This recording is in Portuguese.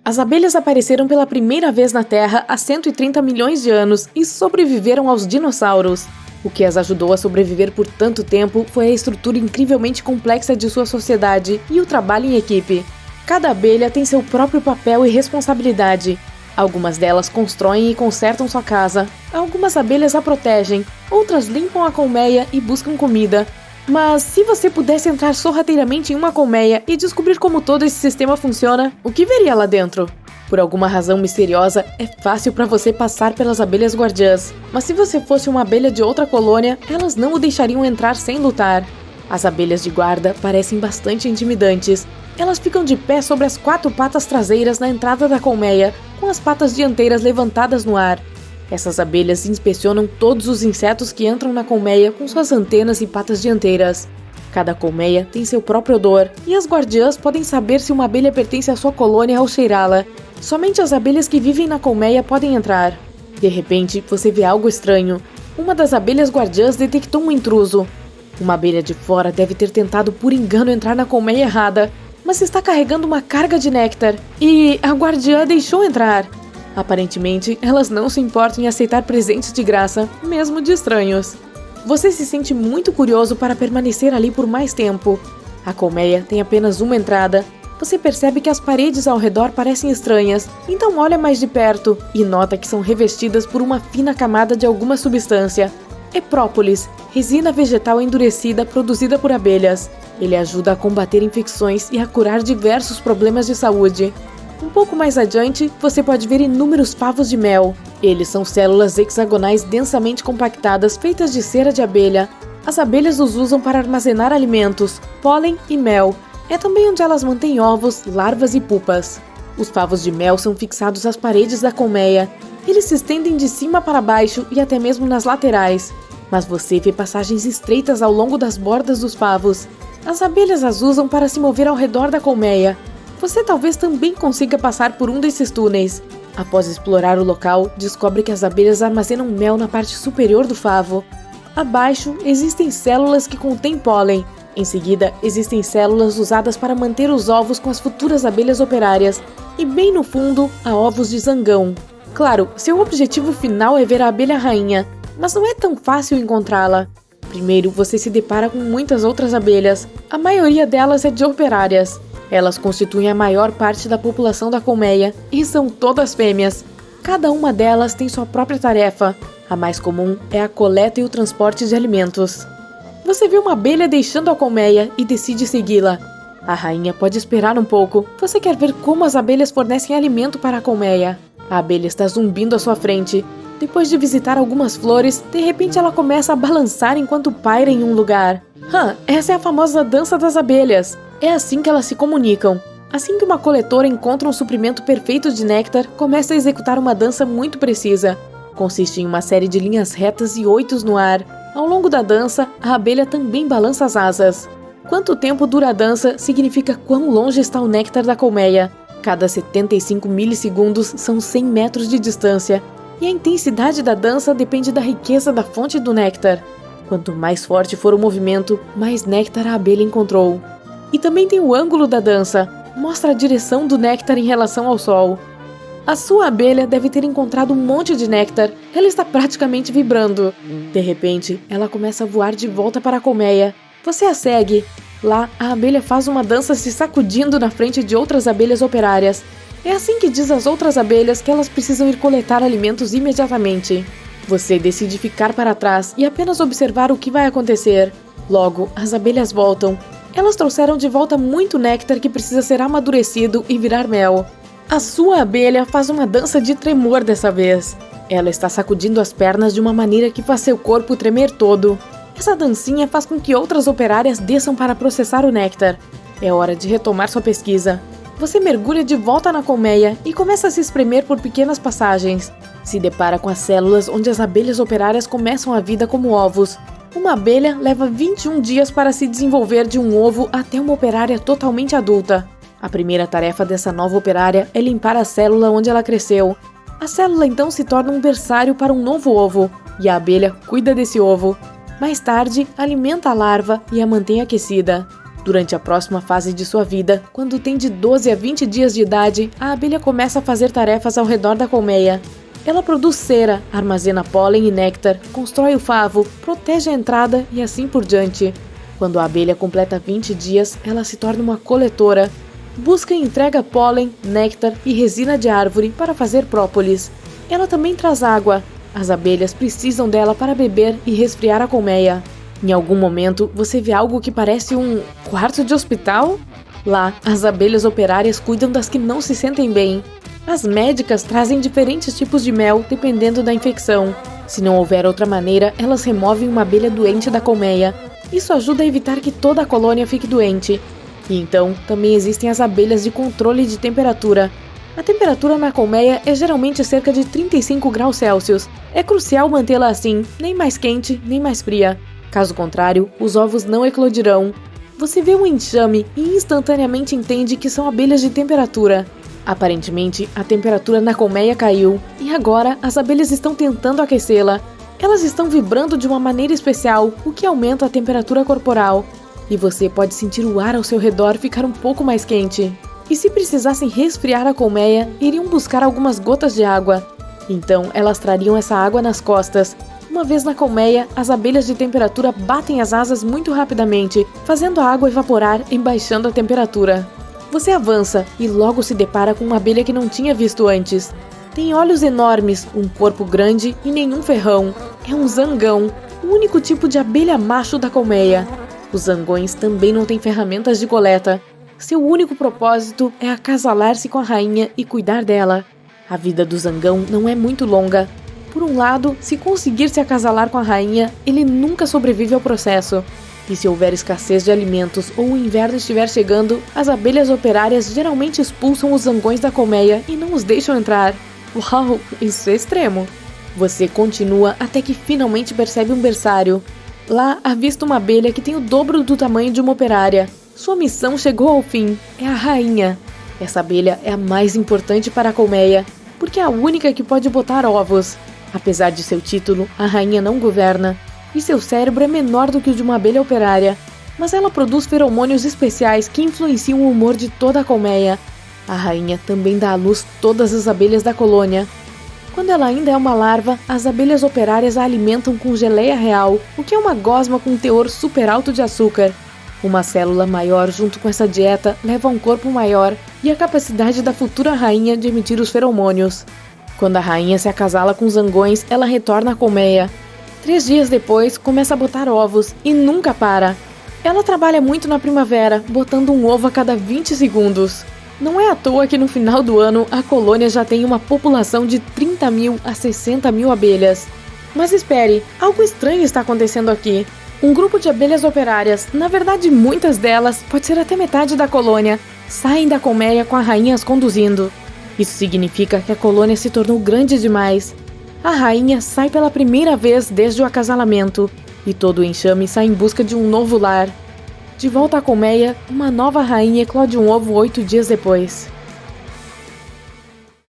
As abelhas apareceram pela primeira vez na Terra há 130 milhões de anos e sobreviveram aos dinossauros. O que as ajudou a sobreviver por tanto tempo foi a estrutura incrivelmente complexa de sua sociedade e o trabalho em equipe. Cada abelha tem seu próprio papel e responsabilidade. Algumas delas constroem e consertam sua casa, algumas abelhas a protegem, outras limpam a colmeia e buscam comida. Mas se você pudesse entrar sorrateiramente em uma colmeia e descobrir como todo esse sistema funciona, o que veria lá dentro? Por alguma razão misteriosa, é fácil para você passar pelas abelhas guardiãs, mas se você fosse uma abelha de outra colônia, elas não o deixariam entrar sem lutar. As abelhas de guarda parecem bastante intimidantes. Elas ficam de pé sobre as 4 patas traseiras na entrada da colmeia, com as patas dianteiras levantadas no ar. Essas abelhas inspecionam todos os insetos que entram na colmeia com suas antenas e patas dianteiras. Cada colmeia tem seu próprio odor, e as guardiãs podem saber se uma abelha pertence à sua colônia ao cheirá-la. Somente as abelhas que vivem na colmeia podem entrar. De repente, você vê algo estranho. Uma das abelhas guardiãs detectou um intruso. Uma abelha de fora deve ter tentado por engano entrar na colmeia errada, mas está carregando uma carga de néctar, e a guardiã deixou entrar. Aparentemente, elas não se importam em aceitar presentes de graça, mesmo de estranhos. Você se sente muito curioso para permanecer ali por mais tempo. A colmeia tem apenas uma entrada. Você percebe que as paredes ao redor parecem estranhas, então olha mais de perto e nota que são revestidas por uma fina camada de alguma substância. É própolis, resina vegetal endurecida produzida por abelhas. Ele ajuda a combater infecções e a curar diversos problemas de saúde. Um pouco mais adiante, você pode ver inúmeros favos de mel. Eles são células hexagonais densamente compactadas feitas de cera de abelha. As abelhas os usam para armazenar alimentos, pólen e mel. É também onde elas mantêm ovos, larvas e pupas. Os favos de mel são fixados às paredes da colmeia. Eles se estendem de cima para baixo e até mesmo nas laterais. Mas você vê passagens estreitas ao longo das bordas dos favos. As abelhas as usam para se mover ao redor da colmeia. Você talvez também consiga passar por um desses túneis. Após explorar o local, descobre que as abelhas armazenam mel na parte superior do favo. Abaixo, existem células que contêm pólen. Em seguida, existem células usadas para manter os ovos com as futuras abelhas operárias. E bem no fundo, há ovos de zangão. Claro, seu objetivo final é ver a abelha rainha, mas não é tão fácil encontrá-la. Primeiro, você se depara com muitas outras abelhas. A maioria delas é de operárias. Elas constituem a maior parte da população da colmeia e são todas fêmeas. Cada uma delas tem sua própria tarefa. A mais comum é a coleta e o transporte de alimentos. Você vê uma abelha deixando a colmeia e decide segui-la. A rainha pode esperar um pouco. Você quer ver como as abelhas fornecem alimento para a colmeia. A abelha está zumbindo à sua frente. Depois de visitar algumas flores, de repente ela começa a balançar enquanto paira em um lugar. Essa é a famosa dança das abelhas. É assim que elas se comunicam. Assim que uma coletora encontra um suprimento perfeito de néctar, começa a executar uma dança muito precisa. Consiste em uma série de linhas retas e oitos no ar. Ao longo da dança, a abelha também balança as asas. Quanto tempo dura a dança significa quão longe está o néctar da colmeia. Cada 75 milissegundos são 100 metros de distância. E a intensidade da dança depende da riqueza da fonte do néctar. Quanto mais forte for o movimento, mais néctar a abelha encontrou. E também tem o ângulo da dança, mostra a direção do néctar em relação ao sol. A sua abelha deve ter encontrado um monte de néctar, ela está praticamente vibrando. De repente, ela começa a voar de volta para a colmeia. Você a segue. Lá, a abelha faz uma dança se sacudindo na frente de outras abelhas operárias. É assim que diz às outras abelhas que elas precisam ir coletar alimentos imediatamente. Você decide ficar para trás e apenas observar o que vai acontecer. Logo, as abelhas voltam. Elas trouxeram de volta muito néctar que precisa ser amadurecido e virar mel. A sua abelha faz uma dança de tremor dessa vez. Ela está sacudindo as pernas de uma maneira que faz seu corpo tremer todo. Essa dancinha faz com que outras operárias desçam para processar o néctar. É hora de retomar sua pesquisa. Você mergulha de volta na colmeia e começa a se espremer por pequenas passagens. Se depara com as células onde as abelhas operárias começam a vida como ovos. Uma abelha leva 21 dias para se desenvolver de um ovo até uma operária totalmente adulta. A primeira tarefa dessa nova operária é limpar a célula onde ela cresceu. A célula então se torna um berçário para um novo ovo, e a abelha cuida desse ovo. Mais tarde, alimenta a larva e a mantém aquecida. Durante a próxima fase de sua vida, quando tem de 12 a 20 dias de idade, a abelha começa a fazer tarefas ao redor da colmeia. Ela produz cera, armazena pólen e néctar, constrói o favo, protege a entrada e assim por diante. Quando a abelha completa 20 dias, ela se torna uma coletora. Busca e entrega pólen, néctar e resina de árvore para fazer própolis. Ela também traz água. As abelhas precisam dela para beber e resfriar a colmeia. Em algum momento, você vê algo que parece um quarto de hospital? Lá, as abelhas operárias cuidam das que não se sentem bem. As médicas trazem diferentes tipos de mel dependendo da infecção. Se não houver outra maneira, elas removem uma abelha doente da colmeia. Isso ajuda a evitar que toda a colônia fique doente. E então, também existem as abelhas de controle de temperatura. A temperatura na colmeia é geralmente cerca de 35 graus Celsius. É crucial mantê-la assim, nem mais quente, nem mais fria. Caso contrário, os ovos não eclodirão. Você vê um enxame e instantaneamente entende que são abelhas de temperatura. Aparentemente, a temperatura na colmeia caiu, e agora as abelhas estão tentando aquecê-la. Elas estão vibrando de uma maneira especial, o que aumenta a temperatura corporal. E você pode sentir o ar ao seu redor ficar um pouco mais quente. E se precisassem resfriar a colmeia, iriam buscar algumas gotas de água. Então, elas trariam essa água nas costas. Uma vez na colmeia, as abelhas de temperatura batem as asas muito rapidamente, fazendo a água evaporar e baixando a temperatura. Você avança e logo se depara com uma abelha que não tinha visto antes. Tem olhos enormes, um corpo grande e nenhum ferrão. É um zangão, o único tipo de abelha macho da colmeia. Os zangões também não têm ferramentas de coleta. Seu único propósito é acasalar-se com a rainha e cuidar dela. A vida do zangão não é muito longa. Por um lado, se conseguir se acasalar com a rainha, ele nunca sobrevive ao processo. E se houver escassez de alimentos ou o inverno estiver chegando, as abelhas operárias geralmente expulsam os zangões da colmeia e não os deixam entrar. Uau, isso é extremo! Você continua até que finalmente percebe um berçário. Lá avista uma abelha que tem o dobro do tamanho de uma operária. Sua missão chegou ao fim, é a rainha. Essa abelha é a mais importante para a colmeia, porque é a única que pode botar ovos. Apesar de seu título, a rainha não governa. E seu cérebro é menor do que o de uma abelha operária, mas ela produz feromônios especiais que influenciam o humor de toda a colmeia. A rainha também dá à luz todas as abelhas da colônia. Quando ela ainda é uma larva, as abelhas operárias a alimentam com geleia real, o que é uma gosma com um teor super alto de açúcar. Uma célula maior junto com essa dieta leva a um corpo maior e a capacidade da futura rainha de emitir os feromônios. Quando a rainha se acasala com os zangões, ela retorna à colmeia. 3 dias depois, começa a botar ovos e nunca para. Ela trabalha muito na primavera, botando um ovo a cada 20 segundos. Não é à toa que no final do ano, a colônia já tem uma população de 30 mil a 60 mil abelhas. Mas espere, algo estranho está acontecendo aqui. Um grupo de abelhas operárias, na verdade muitas delas, pode ser até metade da colônia, saem da colmeia com a rainha as conduzindo. Isso significa que a colônia se tornou grande demais. A rainha sai pela primeira vez desde o acasalamento, e todo o enxame sai em busca de um novo lar. De volta à colmeia, uma nova rainha eclode um ovo 8 dias depois.